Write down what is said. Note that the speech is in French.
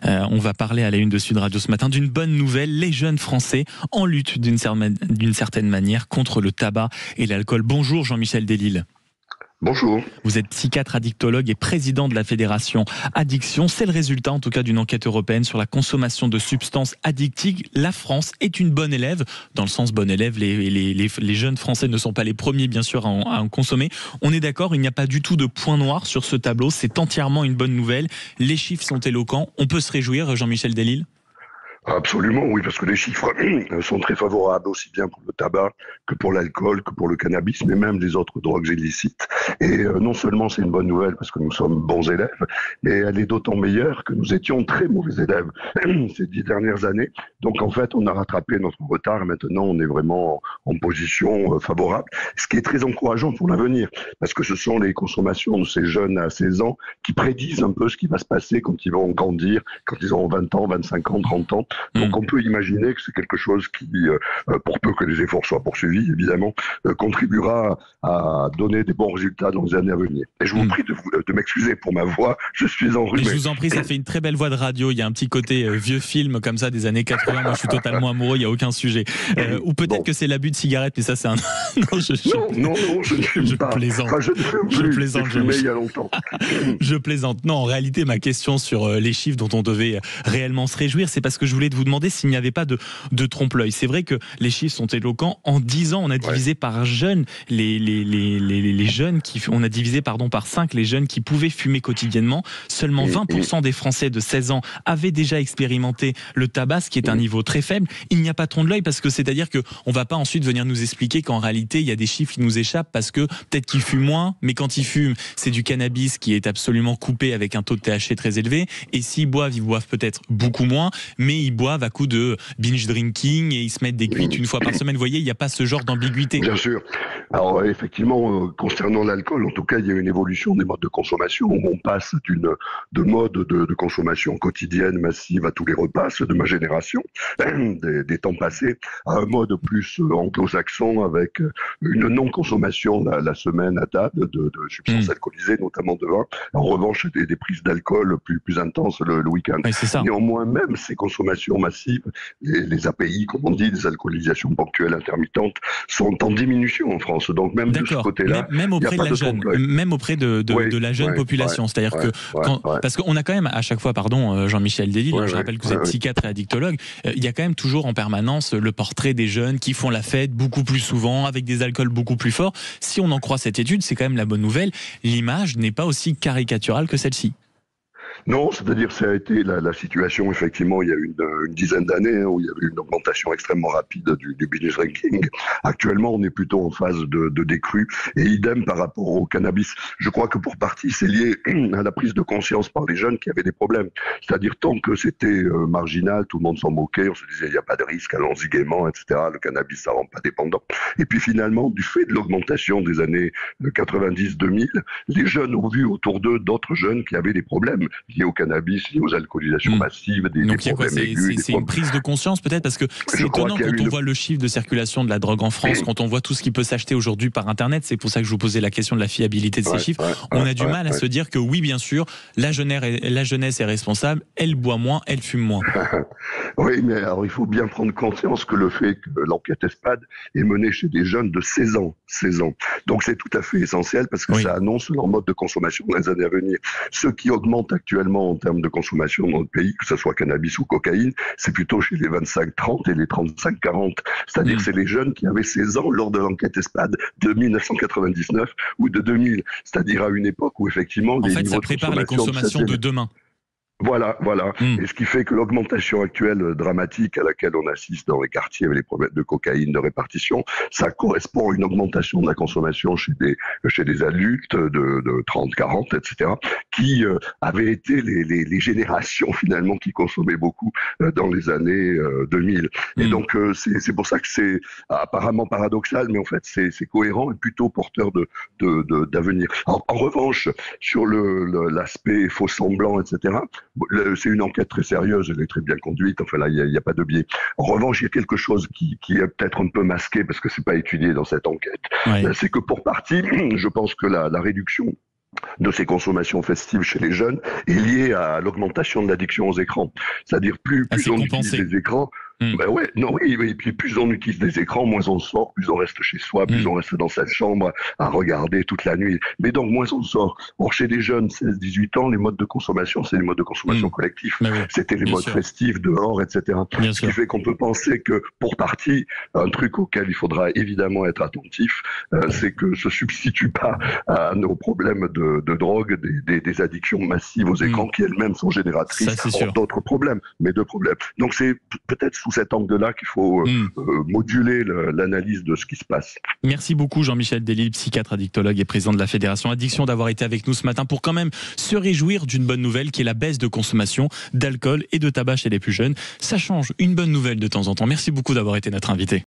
On va parler à la une de Sud Radio ce matin d'une bonne nouvelle. Les jeunes Français en lutte d'une certaine manière contre le tabac et l'alcool. Bonjour Jean-Michel Delisle. Bonjour. Vous êtes psychiatre addictologue et président de la Fédération Addiction. C'est le résultat en tout cas d'une enquête européenne sur la consommation de substances addictives. La France est une bonne élève. Dans le sens bon élève, les jeunes Français ne sont pas les premiers bien sûr à en consommer. On est d'accord, il n'y a pas du tout de point noir sur ce tableau. C'est entièrement une bonne nouvelle. Les chiffres sont éloquents. On peut se réjouir, Jean-Michel Delisle ? Absolument, oui, parce que les chiffres sont très favorables aussi bien pour le tabac que pour l'alcool, que pour le cannabis, mais même les autres drogues illicites. Et non seulement c'est une bonne nouvelle parce que nous sommes bons élèves, mais elle est d'autant meilleure que nous étions très mauvais élèves ces 10 dernières années. Donc en fait, on a rattrapé notre retard. Maintenant, on est vraiment en position favorable, ce qui est très encourageant pour l'avenir, parce que ce sont les consommations de ces jeunes à 16 ans qui prédisent un peu ce qui va se passer quand ils vont grandir, quand ils auront 20 ans, 25 ans, 30 ans. Donc on peut imaginer que c'est quelque chose qui, pour peu que les efforts soient poursuivis, évidemment, contribuera à donner des bons résultats dans les années à venir. Et je vous prie de m'excuser pour ma voix, je suis enrhumé. Mais je vous en prie, ça fait une très belle voix de radio, il y a un petit côté vieux film comme ça des années 80, moi je suis totalement amoureux, il n'y a aucun sujet. Ou peut-être que c'est l'abus de cigarette, mais ça c'est un... non, je ne fume pas. Plaisante. Enfin, je ne fume plus, je plaisante, j'ai fumé il y a longtemps. Je plaisante. Non, en réalité, ma question sur les chiffres dont on devait réellement se réjouir, c'est parce que je voulais vous demander s'il n'y avait pas de trompe-l'œil. C'est vrai que les chiffres sont éloquents. En 10 ans, on a divisé par jeunes les jeunes on a divisé par 5 les jeunes qui pouvaient fumer quotidiennement. Seulement 20% des Français de 16 ans avaient déjà expérimenté le tabac, ce qui est un niveau très faible. Il n'y a pas de trompe-l'œil parce que c'est-à-dire que on va pas ensuite venir nous expliquer qu'en réalité, il y a des chiffres qui nous échappent parce que peut-être qu'ils fument moins, mais quand ils fument, c'est du cannabis qui est absolument coupé avec un taux de THC très élevé. Et s'ils boivent, ils boivent peut-être beaucoup moins, mais ils boivent à coup de binge drinking et ils se mettent des cuites une fois par semaine. Vous voyez, il n'y a pas ce genre d'ambiguïté. Bien sûr. Alors effectivement, concernant l'alcool, en tout cas, il y a une évolution des modes de consommation. On passe de mode de consommation quotidienne massive à tous les repas, ceux de ma génération, des temps passés, à un mode plus anglo-saxon avec une non-consommation la semaine à table de substances alcoolisées, notamment de vin. En revanche, des prises d'alcool plus intenses le week-end. Oui, c'est ça. Néanmoins, même ces consommations massives, les API, comme on dit, les alcoolisations ponctuelles intermittentes, sont en diminution en France. Donc même de ce côté-là, même auprès de la jeune, même auprès de la jeune population. C'est-à-dire que parce qu'on a quand même à chaque fois, Jean-Michel Delisle, je rappelle que vous êtes psychiatre et addictologue, il y a quand même toujours en permanence le portrait des jeunes qui font la fête beaucoup plus souvent, avec des alcools beaucoup plus forts. Si on en croit cette étude, c'est quand même la bonne nouvelle. L'image n'est pas aussi caricaturale que celle-ci. Non, c'est-à-dire ça a été la situation, effectivement, il y a une dizaine d'années où il y avait une augmentation extrêmement rapide du binge drinking. Actuellement, on est plutôt en phase de décrue et idem par rapport au cannabis. Je crois que pour partie, c'est lié à la prise de conscience par les jeunes qui avaient des problèmes. C'est-à-dire tant que c'était marginal, tout le monde s'en moquait, on se disait il n'y a pas de risque, allons-y gaiement, etc. Le cannabis, ça rend pas dépendant. Et puis finalement, du fait de l'augmentation des années 90-2000, les jeunes ont vu autour d'eux d'autres jeunes qui avaient des problèmes liés au cannabis, liés aux alcoolisations massives, des problèmes aigus. C'est une prise de conscience peut-être, parce que c'est étonnant quand on voit le chiffre de circulation de la drogue en France, quand on voit tout ce qui peut s'acheter aujourd'hui par Internet. C'est pour ça que je vous posais la question de la fiabilité de ces chiffres. On a du mal à se dire que oui, bien sûr, la jeunesse est responsable, elle boit moins, elle fume moins. Oui, mais alors il faut bien prendre conscience que le fait que l'enquête ESPAD est menée chez des jeunes de 16 ans. Donc c'est tout à fait essentiel parce que ça annonce leur mode de consommation dans les années à venir. Ce qui augmente actuellement en termes de consommation dans le pays, que ce soit cannabis ou cocaïne, c'est plutôt chez les 25-30 et les 35-40. C'est-à-dire que c'est les jeunes qui avaient 16 ans lors de l'enquête ESPAD de 1999 ou de 2000. C'est-à-dire à une époque où effectivement... En fait, ça prépare les consommations de demain. Voilà. Et ce qui fait que l'augmentation actuelle dramatique à laquelle on assiste dans les quartiers avec les problèmes de cocaïne, de répartition, ça correspond à une augmentation de la consommation chez des adultes de 30, 40, etc., qui avaient été les générations finalement qui consommaient beaucoup dans les années 2000. Et donc c'est pour ça que c'est apparemment paradoxal, mais en fait c'est cohérent et plutôt porteur d'avenir. En revanche, sur l'aspect faux semblant, etc., c'est une enquête très sérieuse, elle est très bien conduite, enfin là, il n'y a pas de biais. En revanche, il y a quelque chose qui est peut-être un peu masqué, parce que c'est pas étudié dans cette enquête. C'est que pour partie, je pense que la réduction de ces consommations festives chez les jeunes est liée à l'augmentation de l'addiction aux écrans. C'est-à-dire plus on utilise les écrans, ben ouais, non, oui, et puis plus on utilise des écrans, moins on sort, plus on reste chez soi, plus on reste dans sa chambre à regarder toute la nuit. Mais donc moins on sort. Or chez les jeunes, 16-18 ans, les modes de consommation, c'est les modes de consommation collectifs. Oui, c'était les modes festifs, dehors, etc. Ce qui fait qu'on peut penser que, pour partie, un truc auquel il faudra évidemment être attentif, c'est que se substitue pas à nos problèmes de drogue, des addictions massives aux écrans qui elles-mêmes sont génératrices d'autres problèmes, mais de problèmes. Donc c'est peut-être sous cet angle-là qu'il faut moduler l'analyse de ce qui se passe. Merci beaucoup Jean-Michel Delisle, psychiatre addictologue et président de la Fédération Addiction, d'avoir été avec nous ce matin pour quand même se réjouir d'une bonne nouvelle qui est la baisse de consommation d'alcool et de tabac chez les plus jeunes. Ça change, une bonne nouvelle de temps en temps. Merci beaucoup d'avoir été notre invité.